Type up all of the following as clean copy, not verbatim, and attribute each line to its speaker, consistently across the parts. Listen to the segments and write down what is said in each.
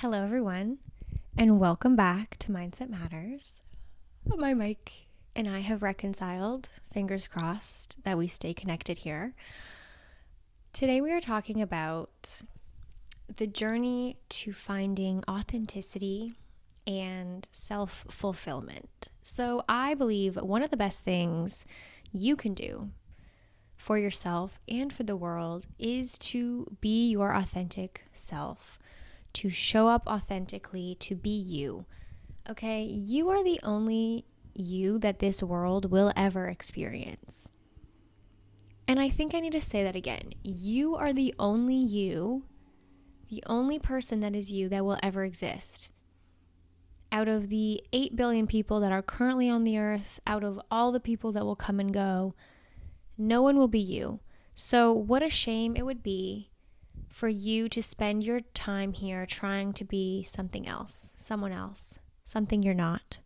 Speaker 1: Hello, everyone, and welcome back to Mindset Matters. My mic and I have reconciled, fingers crossed, that we stay connected here. Today, we are talking about the journey to finding authenticity and self-fulfillment. So, I believe one of the best things you can do for yourself and for the world is to be your authentic self. To show up authentically, to be you. Okay, you are the only you that this world will ever experience. And I think I need to say that again. You are the only you, the only person that is you that will ever exist. Out of the 8 billion people that are currently on the earth, out of all the people that will come and go, no one will be you. So what a shame it would be for you to spend your time here trying to be something else, someone else, something you're not.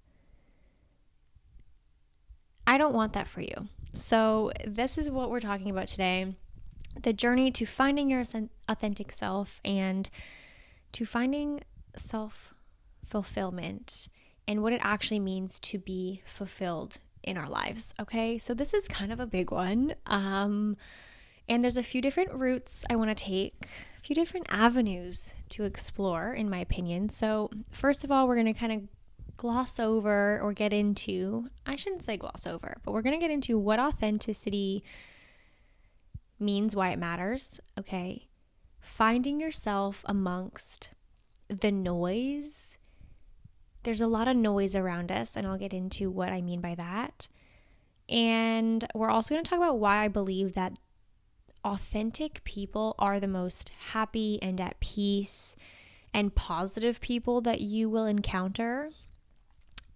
Speaker 1: I don't want that for you. So this is what we're talking about today. The journey to finding your authentic self and to finding self-fulfillment and what it actually means to be fulfilled in our lives. Okay, so this is kind of a big one. And there's a few different routes I want to take, a few different avenues to explore, in my opinion. So first of all, we're going to kind of gloss over or get into, I shouldn't say gloss over, but we're going to get into what authenticity means, why it matters, okay? Finding yourself amongst the noise. There's a lot of noise around us, and I'll get into what I mean by that. And we're also going to talk about why I believe that authentic people are the most happy and at peace and positive people that you will encounter.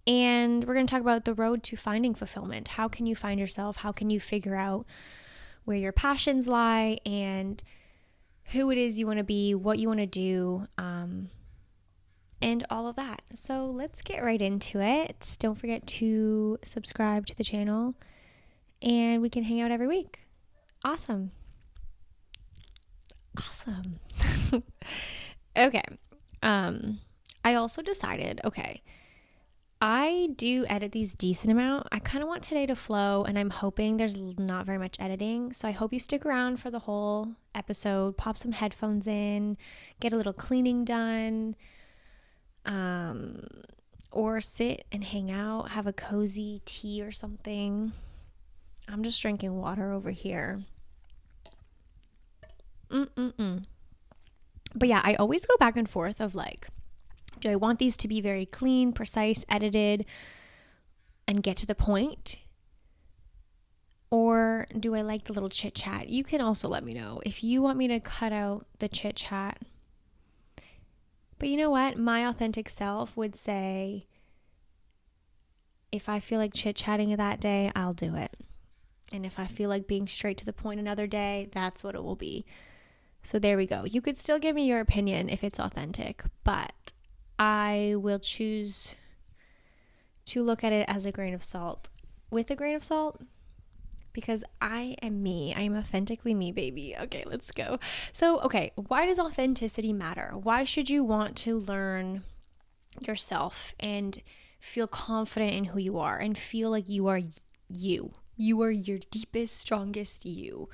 Speaker 1: And we're going to talk about the road to finding fulfillment. How can you find yourself? How can you figure out where your passions lie and who it is you want to be, what you want to do, and all of that. So let's get right into it. Don't forget to subscribe to the channel and we can hang out every week. Awesome. Okay. I also decided, I do edit these decent amount. I kind of want today to flow, and I'm hoping there's not very much editing. So I hope you stick around for the whole episode. Pop some headphones in, get a little cleaning done, or sit and hang out, have a cozy tea or something. I'm just drinking water over here. But yeah, I always go back and forth of like, do I want these to be very clean, precise, edited, and get to the point? Or do I like the little chit chat? You can also let me know if you want me to cut out the chit chat. But you know what? My authentic self would say, if I feel like chit chatting that day, I'll do it. And if I feel like being straight to the point another day, that's what it will be. So there we go. You could still give me your opinion if it's authentic, but I will choose to look at it as a grain of salt. With a grain of salt, because I am me. I am authentically me, baby. Okay, let's go. So, why does authenticity matter? Why should you want to learn yourself and feel confident in who you are and feel like you are you? You are your deepest, strongest you.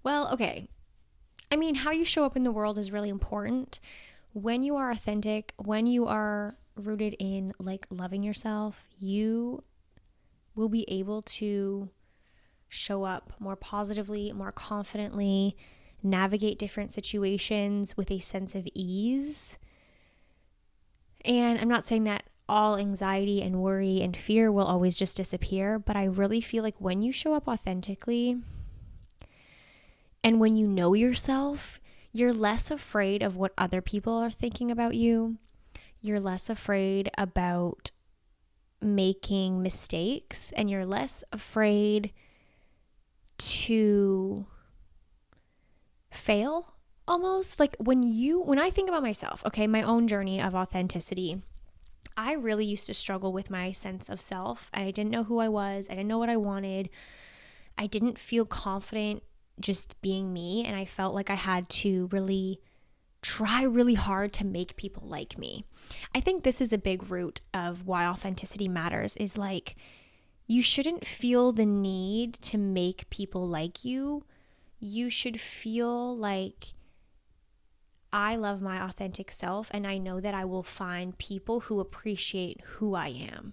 Speaker 1: Well, I mean, how you show up in the world is really important. When you are authentic, when you are rooted in like loving yourself, you will be able to show up more positively, more confidently, navigate different situations with a sense of ease. And I'm not saying that all anxiety and worry and fear will always just disappear, but I really feel like when you show up authentically and when you know yourself, you're less afraid of what other people are thinking about you. You're less afraid about making mistakes, and you're less afraid to fail almost. Like when I think about myself, my own journey of authenticity, I really used to struggle with my sense of self. I didn't know who I was. I didn't know what I wanted. I didn't feel confident just being me, and I felt like I had to really try really hard to make people like me. I think this is a big root of why authenticity matters, is like, you shouldn't feel the need to make people like you. You should feel like, I love my authentic self and I know that I will find people who appreciate who I am.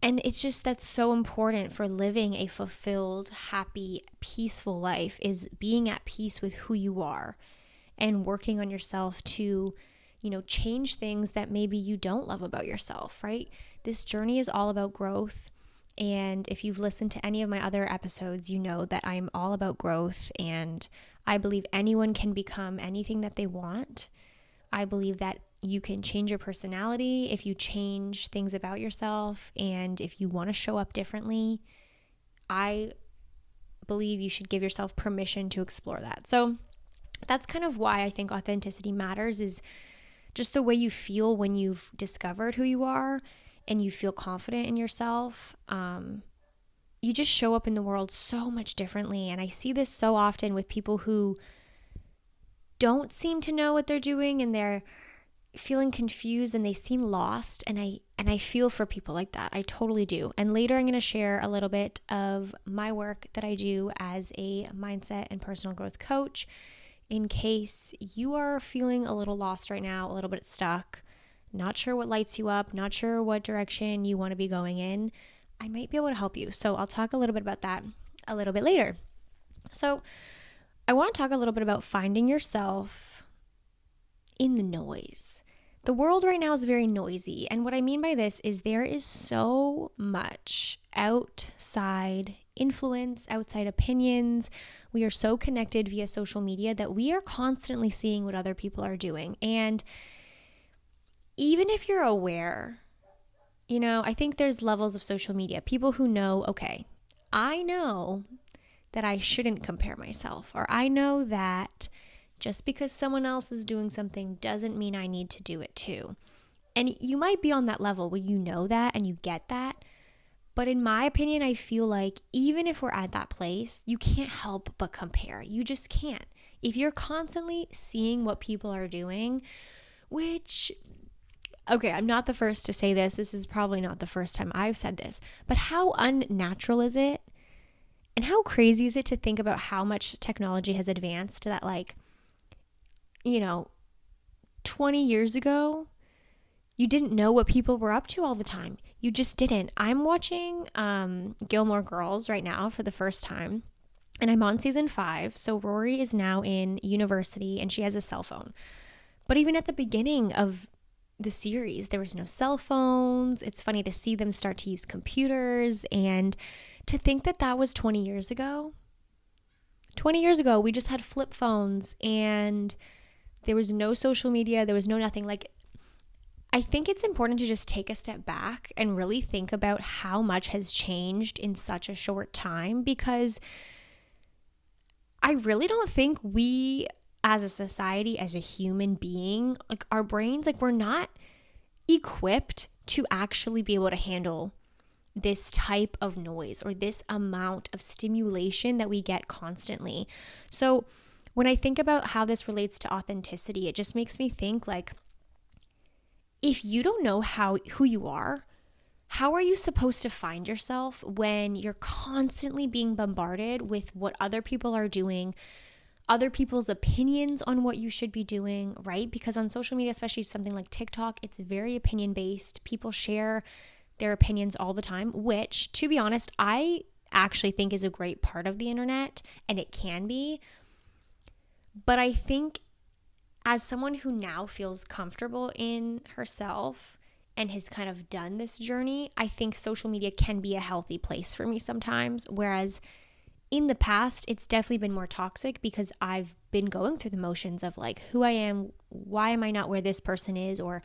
Speaker 1: And it's just, that's so important for living a fulfilled, happy, peaceful life, is being at peace with who you are and working on yourself to, change things that maybe you don't love about yourself, right? This journey is all about growth. And if you've listened to any of my other episodes, you know that I'm all about growth, and I believe anyone can become anything that they want. I believe that you can change your personality if you change things about yourself, and if you want to show up differently, I believe you should give yourself permission to explore that. So that's kind of why I think authenticity matters, is just the way you feel when you've discovered who you are and you feel confident in yourself. You just show up in the world so much differently. And I see this so often with people who don't seem to know what they're doing, and they're feeling confused and they seem lost. And I feel for people like that. I totally do. And later I'm going to share a little bit of my work that I do as a mindset and personal growth coach, in case you are feeling a little lost right now, a little bit stuck, not sure what lights you up, not sure what direction you want to be going in. I might be able to help you. So I'll talk a little bit about that a little bit later. So I want to talk a little bit about finding yourself in the noise. The world right now is very noisy. And what I mean by this is there is so much outside influence, outside opinions. We are so connected via social media that we are constantly seeing what other people are doing. And even if you're aware, I think there's levels of social media. People who know, okay, I know that I shouldn't compare myself, or I know that just because someone else is doing something doesn't mean I need to do it too. And you might be on that level where you know that and you get that. But in my opinion, I feel like even if we're at that place, you can't help but compare. You just can't. If you're constantly seeing what people are doing, which, okay, I'm not the first to say this. This is probably not the first time I've said this. But how unnatural is it? And how crazy is it to think about how much technology has advanced that, 20 years ago, you didn't know what people were up to all the time. You just didn't. I'm watching Gilmore Girls right now for the first time, and I'm on season 5. So Rory is now in university and she has a cell phone. But even at the beginning of the series, there was no cell phones. It's funny to see them start to use computers, and to think that that was 20 years ago. 20 years ago, we just had flip phones and there was no social media. There was no nothing. I think it's important to just take a step back and really think about how much has changed in such a short time, because I really don't think we as a society, as a human being, our brains, we're not equipped to actually be able to handle this type of noise or this amount of stimulation that we get constantly. So when I think about how this relates to authenticity, it just makes me think if you don't know who you are, how are you supposed to find yourself when you're constantly being bombarded with what other people are doing, other people's opinions on what you should be doing, right? Because on social media, especially something like TikTok, it's very opinion-based. People share their opinions all the time, which, to be honest, I actually think is a great part of the internet, and it can be. But I think as someone who now feels comfortable in herself and has kind of done this journey, I think social media can be a healthy place for me sometimes. Whereas in the past, it's definitely been more toxic because I've been going through the motions of who I am, why am I not where this person is, or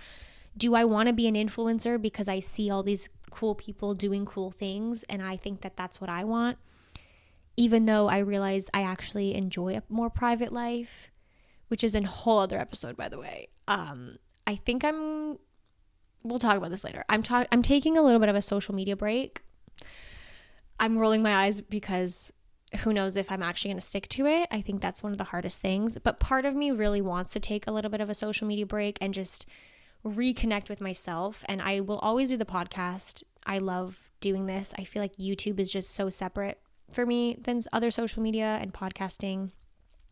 Speaker 1: do I want to be an influencer because I see all these cool people doing cool things and I think that that's what I want, even though I realize I actually enjoy a more private life, which is a whole other episode, by the way. I think we'll talk about this later. I'm taking a little bit of a social media break. I'm rolling my eyes because who knows if I'm actually going to stick to it. I think that's one of the hardest things. But part of me really wants to take a little bit of a social media break and just reconnect with myself. And I will always do the podcast. I love doing this. I feel like YouTube is just so separate for me than other social media and podcasting.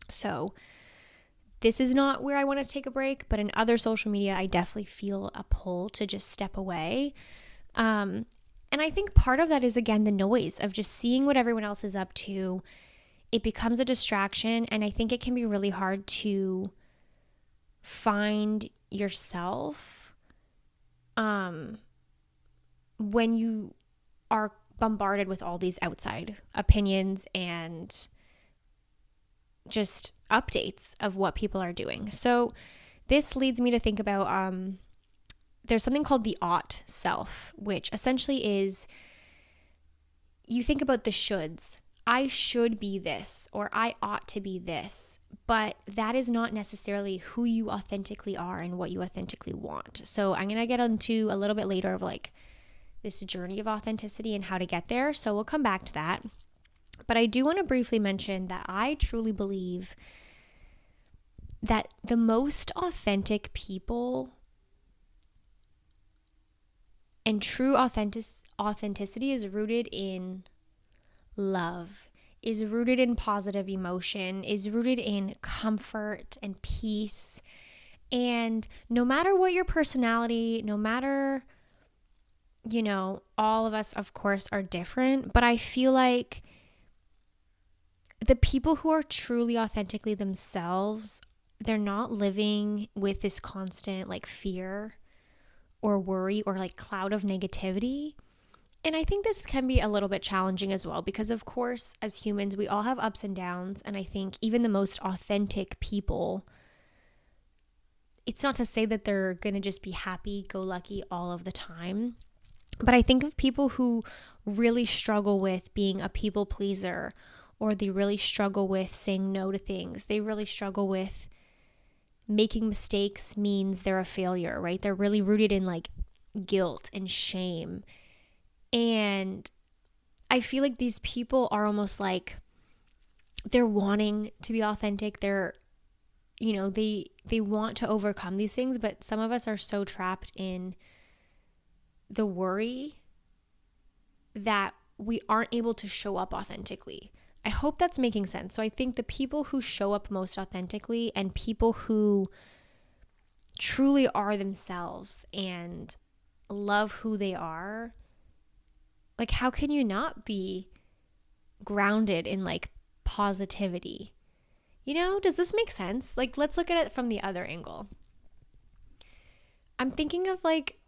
Speaker 1: So this is not where I want to take a break, but in other social media, I definitely feel a pull to just step away. And I think part of that is, again, the noise of just seeing what everyone else is up to. It becomes a distraction, and I think it can be really hard to find yourself when you are bombarded with all these outside opinions and just updates of what people are doing. So this leads me to think about there's something called the ought self, which essentially is, you think about the shoulds. I should be this, or I ought to be this, but that is not necessarily who you authentically are and what you authentically want. So I'm going to get into a little bit later of like this journey of authenticity and how to get there. So we'll come back to that. But I do want to briefly mention that I truly believe that the most authentic people and true authenticity is rooted in love, is rooted in positive emotion, is rooted in comfort and peace. And no matter what your personality, no matter, all of us, of course, are different, but I feel like the people who are truly authentically themselves, they're not living with this constant like fear or worry or like cloud of negativity. And I think this can be a little bit challenging as well, because of course, as humans, we all have ups and downs. And I think even the most authentic people, it's not to say that they're going to just be happy-go-lucky all of the time. But I think of people who really struggle with being a people pleaser, or they really struggle with saying no to things. They really struggle with making mistakes means they're a failure, right? They're really rooted in like guilt and shame. And I feel like these people are almost like they're wanting to be authentic. They're, they want to overcome these things, but some of us are so trapped in the worry that we aren't able to show up authentically. I hope that's making sense. So I think the people who show up most authentically and people who truly are themselves and love who they are, like, how can you not be grounded in like positivity? Does this make sense? Like, let's look at it from the other angle. I'm thinking of like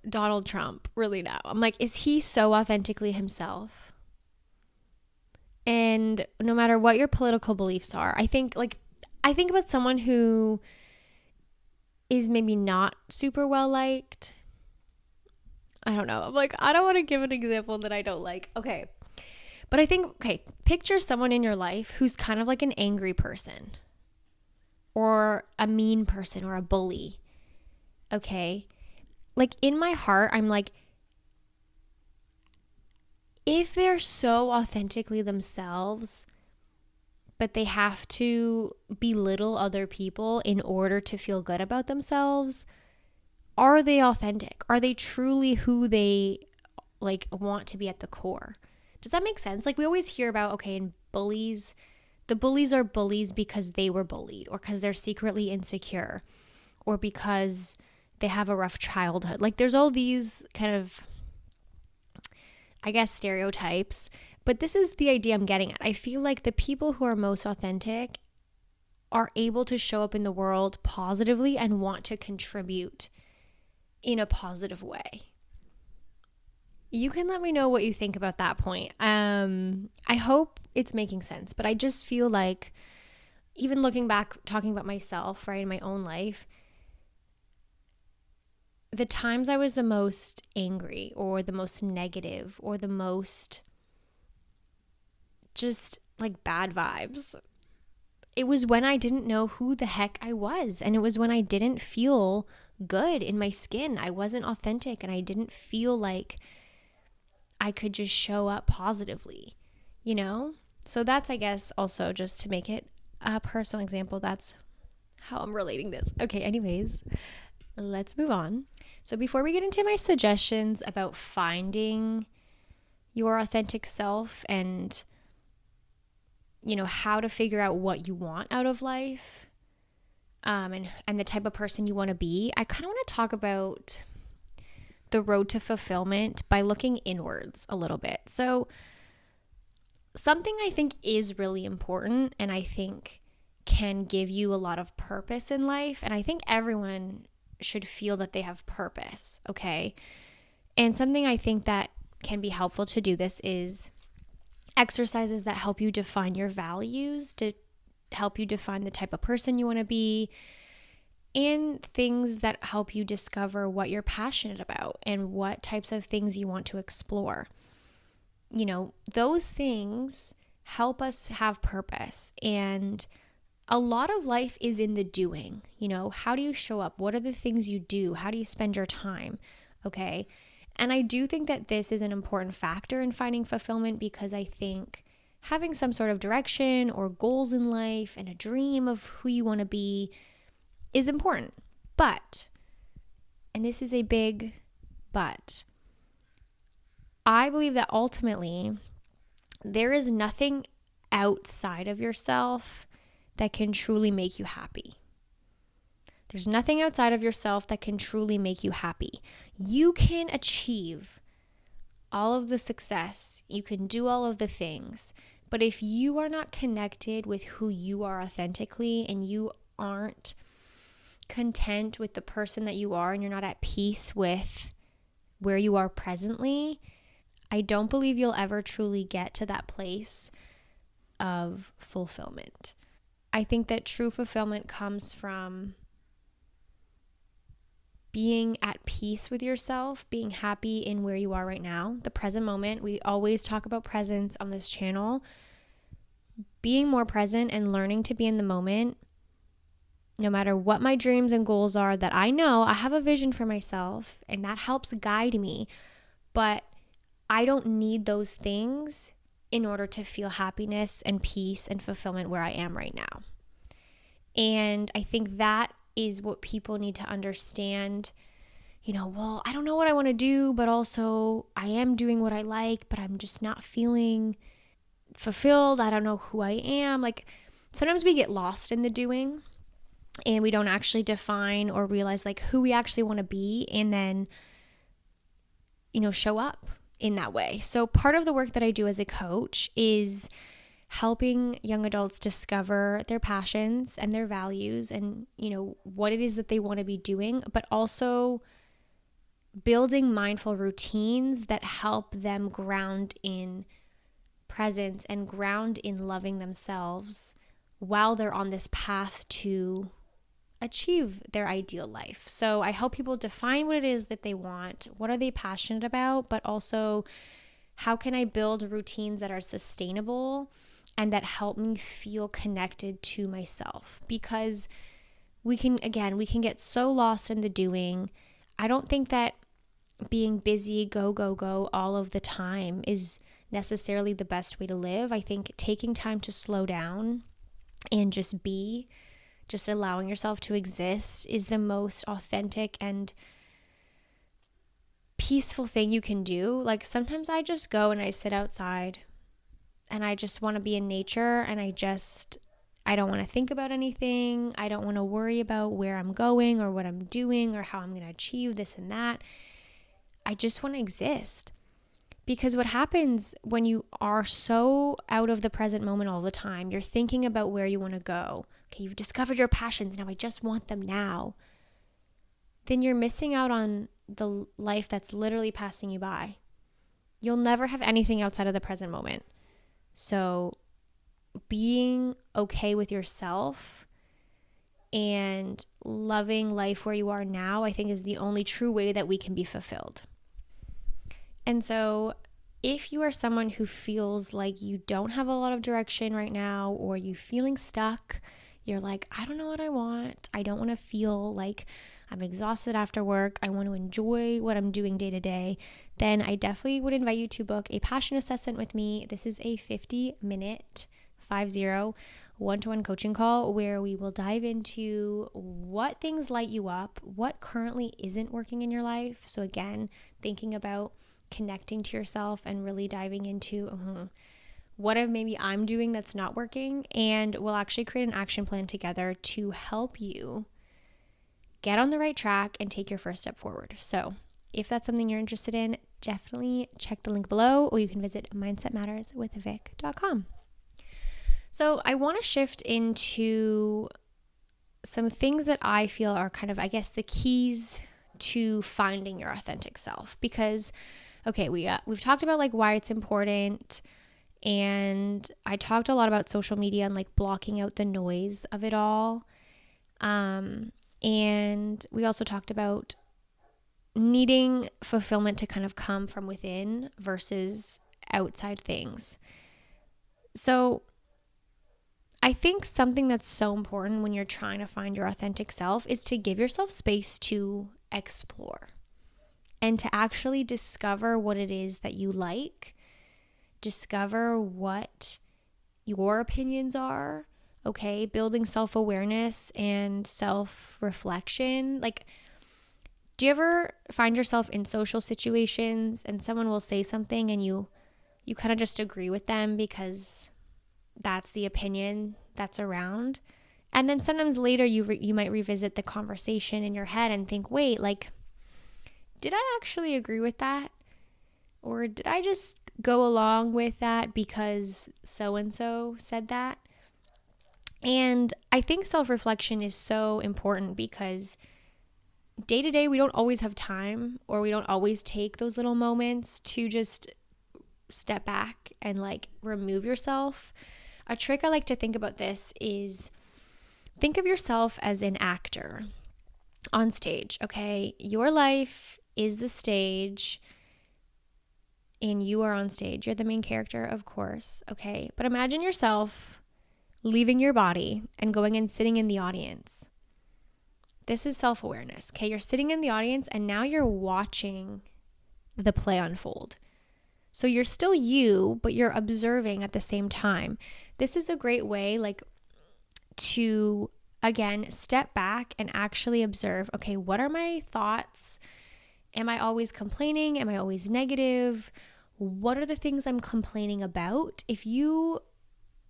Speaker 1: Donald Trump really now. I'm like, is he so authentically himself? And no matter what your political beliefs are, I think about someone who is maybe not super well liked. I don't know. I'm like, I don't want to give an example that I don't like. Okay. But I think, picture someone in your life who's kind of like an angry person or a mean person or a bully. Okay. Like in my heart, I'm like, if they're so authentically themselves, but they have to belittle other people in order to feel good about themselves, are they authentic? Are they truly who they like want to be at the core? Does that make sense? Like we always hear about, in bullies, the bullies are bullies because they were bullied or because they're secretly insecure or because they have a rough childhood. Like there's all these kind of, I guess, stereotypes, but this is the idea I'm getting at. I feel like the people who are most authentic are able to show up in the world positively and want to contribute in a positive way. You can let me know what you think about that point. I hope it's making sense, but I just feel like even looking back, talking about myself, right, in my own life, the times I was the most angry or the most negative or the most just like bad vibes, it was when I didn't know who the heck I was. And it was when I didn't feel good in my skin. I wasn't authentic and I didn't feel like I could just show up positively, So that's, I guess, also just to make it a personal example, that's how I'm relating this. Okay, anyways, let's move on. So before we get into my suggestions about finding your authentic self and, how to figure out what you want out of life, and the type of person you want to be, I kind of want to talk about the road to fulfillment by looking inwards a little bit. So something I think is really important and I think can give you a lot of purpose in life, and I think everyone should feel that they have purpose, okay? And something I think that can be helpful to do this is exercises that help you define your values, to help you define the type of person you want to be, and things that help you discover what you're passionate about and what types of things you want to explore. Those things help us have purpose. And a lot of life is in the doing. How do you show up? What are the things you do? How do you spend your time? Okay. And I do think that this is an important factor in finding fulfillment, because I think having some sort of direction or goals in life and a dream of who you want to be is important. But, and this is a big but, I believe that ultimately there is nothing outside of yourself that can truly make you happy. There's nothing outside of yourself that can truly make you happy. You can achieve all of the success, you can do all of the things, but if you are not connected with who you are authentically, and you aren't content with the person that you are, and you're not at peace with where you are presently, I don't believe you'll ever truly get to that place of fulfillment. I think that true fulfillment comes from being at peace with yourself, being happy in where you are right now, the present moment. We always talk about presence on this channel. Being more present and learning to be in the moment, no matter what my dreams and goals are, that I know I have a vision for myself and that helps guide me, but I don't need those things in order to feel happiness and peace and fulfillment where I am right now. And I think that is what people need to understand. Well, I don't know what I want to do, but also I am doing what I like, but I'm just not feeling fulfilled. I don't know who I am. Like, sometimes we get lost in the doing and we don't actually define or realize like who we actually want to be, and then, show up in that way. So part of the work that I do as a coach is helping young adults discover their passions and their values and, what it is that they want to be doing, but also building mindful routines that help them ground in presence and ground in loving themselves while they're on this path to achieve their ideal life. So I help people define what it is that they want, what are they passionate about, but also how can I build routines that are sustainable and that help me feel connected to myself, because we can get so lost in the doing. I don't think that being busy, go all of the time is necessarily the best way to live. I think taking time to slow down and just allowing yourself to exist is the most authentic and peaceful thing you can do. Like, sometimes I just go and I sit outside and I just want to be in nature, and I don't want to think about anything. I don't want to worry about where I'm going or what I'm doing or how I'm going to achieve this and that. I just want to exist. Because what happens when you are so out of the present moment all the time, you're thinking about where you want to go. Okay, you've discovered your passions. Now I just want them now. Then you're missing out on the life that's literally passing you by. You'll never have anything outside of the present moment. So being okay with yourself and loving life where you are now, I think, is the only true way that we can be fulfilled. And so if you are someone who feels like you don't have a lot of direction right now, or you feeling stuck, you're like, I don't know what I want. I don't want to feel like I'm exhausted after work. I want to enjoy what I'm doing day to day. Then I definitely would invite you to book a passion assessment with me. This is a 50-minute, 50, one-to-one coaching call where we will dive into what things light you up, what currently isn't working in your life. So again, thinking about connecting to yourself and really diving into what maybe I'm doing that's not working, and we'll actually create an action plan together to help you get on the right track and take your first step forward. So if that's something you're interested in, definitely check the link below, or you can visit mindsetmatterswithvic.com. So I want to shift into some things that I feel are kind of, I guess, the keys to finding your authentic self. Because, okay, we've talked about like why it's important, and I talked a lot about social media and like blocking out the noise of it all. And we also talked about needing fulfillment to kind of come from within versus outside things. So I think something that's so important when you're trying to find your authentic self is to give yourself space to explore and to actually discover what it is that you like, discover what your opinions are, okay? Building self-awareness and self-reflection. Like, do you ever find yourself in social situations and someone will say something and you kind of just agree with them because that's the opinion that's around? And then sometimes later you might revisit the conversation in your head and think, wait, like, did I actually agree with that? Or did I just go along with that because so-and-so said that? And I think self-reflection is so important because day to day, we don't always have time, or we don't always take those little moments to just step back and like remove yourself. A trick I like to think about this is think of yourself as an actor on stage, okay? Your life is the stage and you are on stage. You're the main character, of course, okay? But imagine yourself leaving your body and going and sitting in the audience. This is self-awareness, okay? You're sitting in the audience and now you're watching the play unfold. So you're still you, but you're observing at the same time. This is a great way, like, to, again, step back and actually observe, okay, what are my thoughts? Am I always complaining? Am I always negative? What are the things I'm complaining about? If you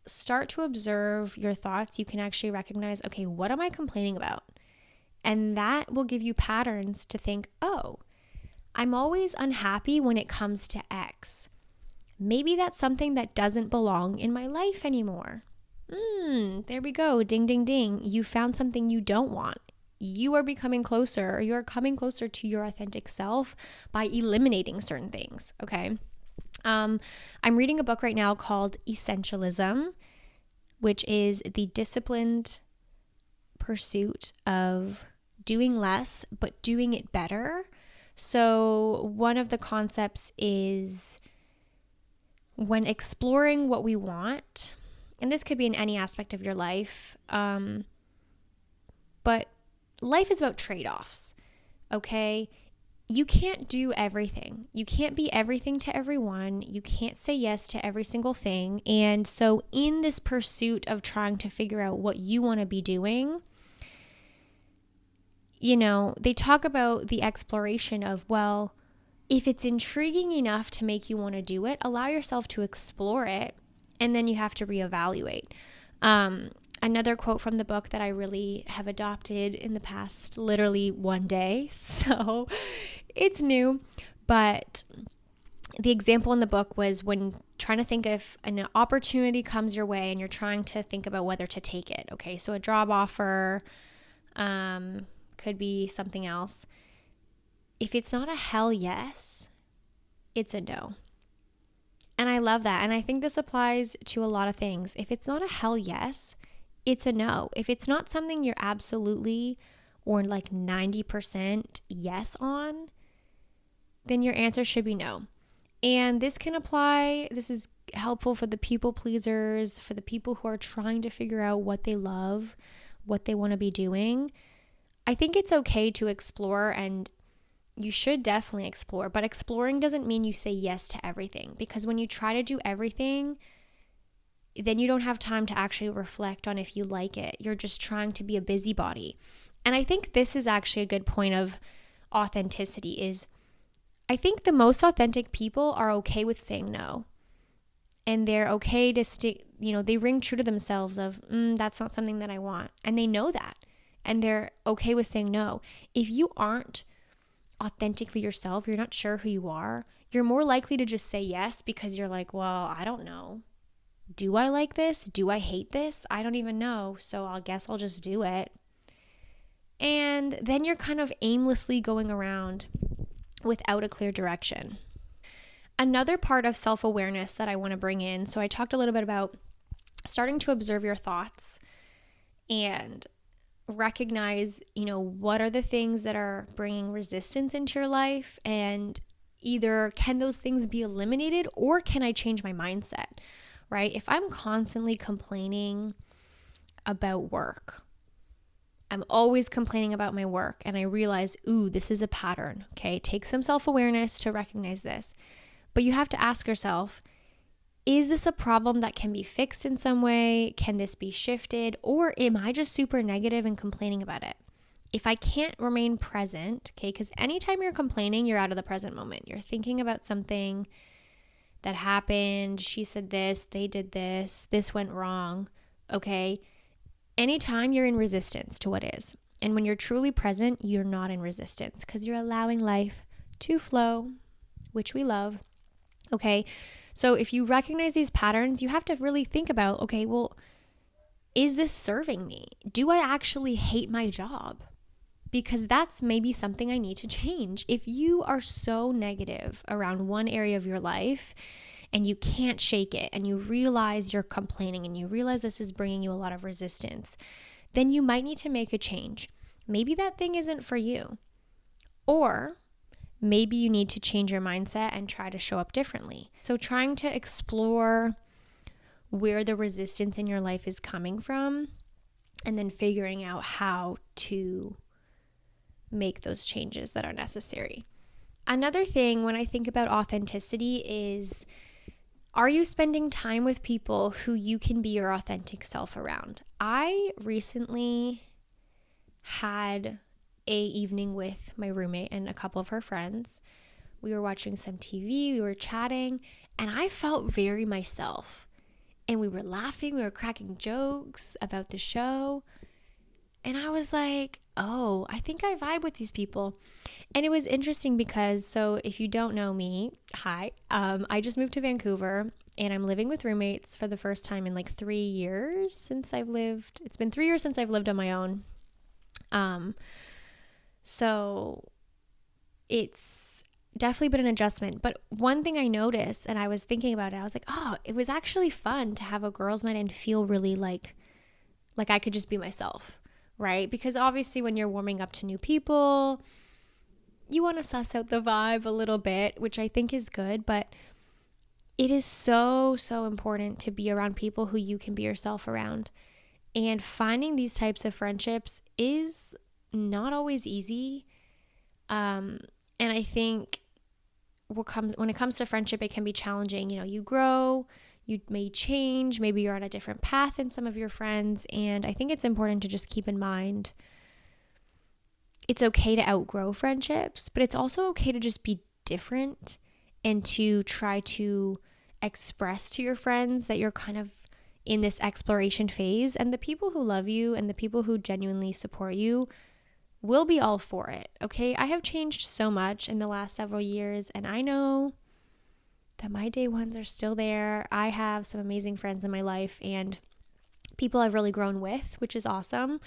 Speaker 1: start to observe your thoughts, you can actually recognize, okay, what am I complaining about? And that will give you patterns to think, oh, I'm always unhappy when it comes to X. Maybe that's something that doesn't belong in my life anymore. There we go. Ding, ding, ding. You found something you don't want. You are becoming closer, or you're coming closer to your authentic self by eliminating certain things, okay? I'm reading a book right now called Essentialism, which is the disciplined pursuit of doing less, but doing it better. So one of the concepts is when exploring what we want, and this could be in any aspect of your life, but life is about trade-offs, okay? You can't do everything. You can't be everything to everyone. You can't say yes to every single thing. And so in this pursuit of trying to figure out what you want to be doing, you know, they talk about the exploration of, well, if it's intriguing enough to make you want to do it, allow yourself to explore it, and then you have to reevaluate. Another quote from the book that I really have adopted in the past, literally one day, so it's new, but the example in the book was when trying to think if an opportunity comes your way and you're trying to think about whether to take it. Okay, so a job offer, could be something else. If it's not a hell yes, it's a no. And I love that. And I think this applies to a lot of things. If it's not a hell yes, it's a no. If it's not something you're absolutely or like 90% yes on, then your answer should be no. And this is helpful for the people pleasers, for the people who are trying to figure out what they love, what they want to be doing. I think it's okay to explore, and you should definitely explore, but exploring doesn't mean you say yes to everything, because when you try to do everything, then you don't have time to actually reflect on if you like it. You're just trying to be a busybody. And I think this is actually a good point of authenticity is I think the most authentic people are okay with saying no. And they're okay to stick, they ring true to themselves of, that's not something that I want. And they know that. And they're okay with saying no. If you aren't authentically yourself, you're not sure who you are, you're more likely to just say yes because you're like, well, I don't know. Do I like this? Do I hate this? I don't even know. So I guess I'll just do it. And then you're kind of aimlessly going around without a clear direction. Another part of self-awareness that I want to bring in, so I talked a little bit about starting to observe your thoughts and recognize, what are the things that are bringing resistance into your life, and either can those things be eliminated or can I change my mindset, right? If I'm constantly complaining about work, I'm always complaining about my work, and I realize, this is a pattern, okay? Take some self-awareness to recognize this. But you have to ask yourself, is this a problem that can be fixed in some way? Can this be shifted? Or am I just super negative and complaining about it? If I can't remain present, okay, because anytime you're complaining, you're out of the present moment. You're thinking about something that happened. She said this, they did this went wrong, okay? Anytime you're in resistance to what is. And when you're truly present, you're not in resistance because you're allowing life to flow, which we love. Okay, so if you recognize these patterns, you have to really think about, okay, well, is this serving me? Do I actually hate my job? Because that's maybe something I need to change. If you are so negative around one area of your life and you can't shake it, and you realize you're complaining, and you realize this is bringing you a lot of resistance, then you might need to make a change. Maybe that thing isn't for you. Or maybe you need to change your mindset and try to show up differently. So trying to explore where the resistance in your life is coming from, and then figuring out how to make those changes that are necessary. Another thing when I think about authenticity is, are you spending time with people who you can be your authentic self around? I recently had a evening with my roommate and a couple of her friends. We were watching some TV, we were chatting, and I felt very myself. And we were laughing, we were cracking jokes about the show. And I was like, oh, I think I vibe with these people. And it was interesting because, so if you don't know me, hi, I just moved to Vancouver and I'm living with roommates for the first time in like 3 years since I've lived. It's been 3 years since I've lived on my own. So it's definitely been an adjustment. But one thing I noticed, and I was thinking about it, I was like, oh, it was actually fun to have a girls' night and feel really like I could just be myself, right? Because obviously when you're warming up to new people, you want to suss out the vibe a little bit, which I think is good, but it is so, so important to be around people who you can be yourself around. And finding these types of friendships is not always easy. And I think when it comes to friendship, it can be challenging. You grow, you may change, maybe you're on a different path than some of your friends. And I think it's important to just keep in mind it's okay to outgrow friendships, but it's also okay to just be different and to try to express to your friends that you're kind of in this exploration phase. And the people who love you and the people who genuinely support you will be all for it, okay? I have changed so much in the last several years, and I know that my day ones are still there. I have some amazing friends in my life and people I've really grown with, which is awesome.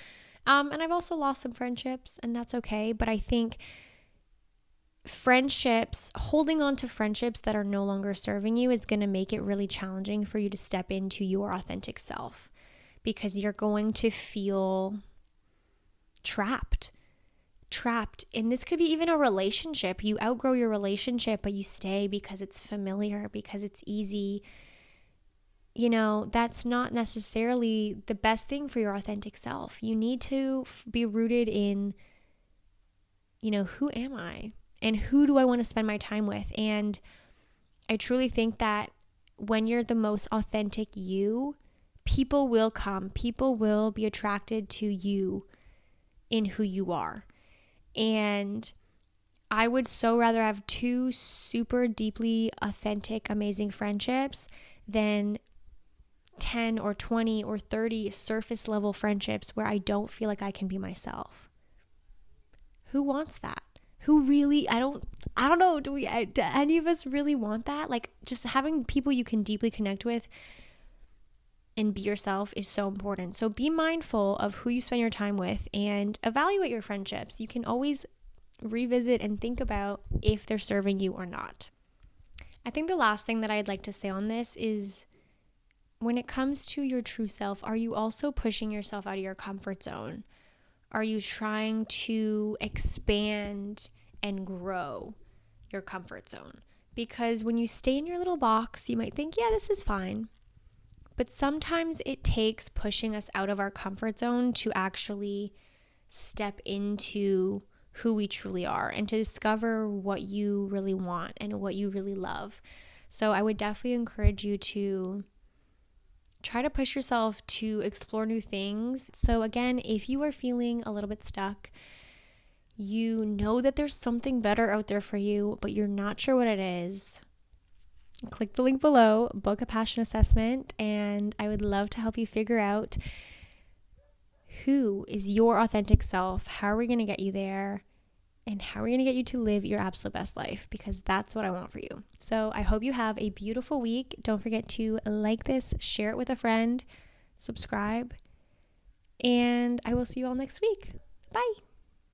Speaker 1: And I've also lost some friendships, and that's okay. But I think holding on to friendships that are no longer serving you is going to make it really challenging for you to step into your authentic self, because you're going to feel trapped trapped, and this could be even a relationship. You outgrow your relationship, but you stay because it's familiar, because it's easy. That's not necessarily the best thing for your authentic self. You need to be rooted in, who am I? And who do I want to spend my time with? And I truly think that when you're the most authentic you, people will come. People will be attracted to you in who you are. And I would so rather have 2 super deeply authentic, amazing friendships than 10 or 20 or 30 surface level friendships where I don't feel like I can be myself. Who wants that? Who really, I don't know, do any of us really want that? Like, just having people you can deeply connect with and be yourself is so important. So be mindful of who you spend your time with and evaluate your friendships. You can always revisit and think about if they're serving you or not. I think the last thing that I'd like to say on this is, when it comes to your true self, are you also pushing yourself out of your comfort zone? Are you trying to expand and grow your comfort zone? Because when you stay in your little box, you might think, yeah, this is fine. But sometimes it takes pushing us out of our comfort zone to actually step into who we truly are and to discover what you really want and what you really love. So I would definitely encourage you to try to push yourself to explore new things. So again, if you are feeling a little bit stuck, you know that there's something better out there for you, but you're not sure what it is, click the link below, book a passion assessment, and I would love to help you figure out who is your authentic self, how are we going to get you there, and how are we going to get you to live your absolute best life, because that's what I want for you. So I hope you have a beautiful week. Don't forget to like this, share it with a friend, subscribe, and I will see you all next week. Bye.